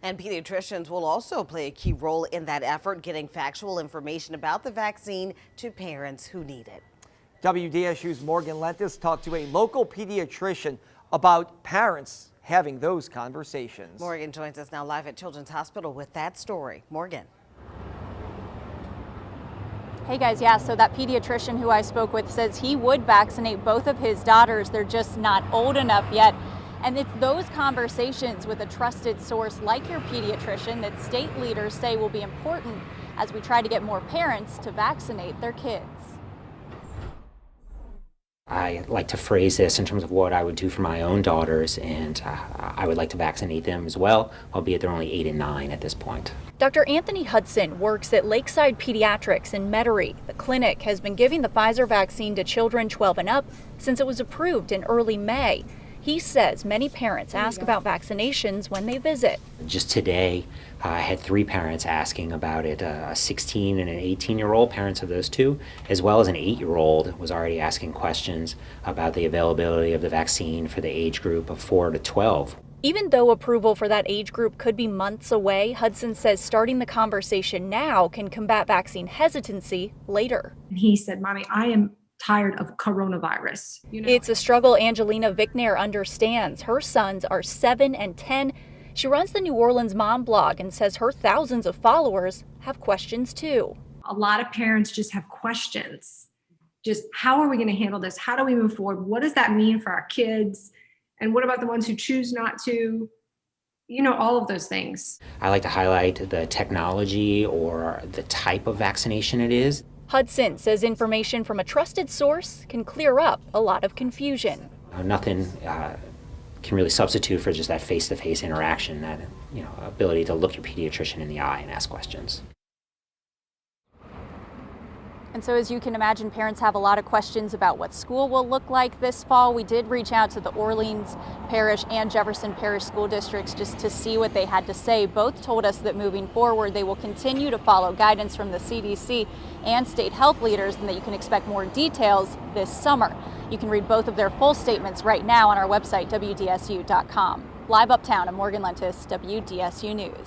And pediatricians will also play a key role in that effort, getting factual information about the vaccine to parents who need it. WDSU's Morgan Lentis talked to a local pediatrician about parents having those conversations. Morgan joins us now live at Children's Hospital with that story. Morgan. Hey guys, yeah, so that pediatrician who I spoke with says he would vaccinate both of his daughters. They're just not old enough yet. And it's those conversations with a trusted source like your pediatrician that state leaders say will be important as we try to get more parents to vaccinate their kids. I like to phrase this in terms of what I would do for my own daughters, and I would like to vaccinate them as well, albeit they're only 8 and 9 at this point. Dr. Anthony Hudson works at Lakeside Pediatrics in Metairie. The clinic has been giving the Pfizer vaccine to children 12 and up since it was approved in early May. He says many parents ask about vaccinations when they visit. Just today, I had 3 parents asking about it, a 16 and an 18-year-old, parents of those 2, as well as an 8-year-old was already asking questions about the availability of the vaccine for the age group of 4 to 12. Even though approval for that age group could be months away, Hudson says starting the conversation now can combat vaccine hesitancy later. He said, "Mommy, I am tired of coronavirus." It's a struggle Angelina Vicknair understands. Her sons are 7 and 10. She runs the New Orleans Mom blog and says her thousands of followers have questions too. A lot of parents just have questions. Just how are we going to handle this? How do we move forward? What does that mean for our kids? And what about the ones who choose not to? All of those things. I like to highlight the technology or the type of vaccination it is. Hudson says information from a trusted source can clear up a lot of confusion. Nothing can really substitute for just that face-to-face interaction, that ability to look your pediatrician in the eye and ask questions. And so as you can imagine, parents have a lot of questions about what school will look like this fall. We did reach out to the Orleans Parish and Jefferson Parish school districts just to see what they had to say. Both told us that moving forward, they will continue to follow guidance from the CDC and state health leaders, and that you can expect more details this summer. You can read both of their full statements right now on our website, WDSU.com. Live uptown, I'm Morgan Lentis, WDSU News.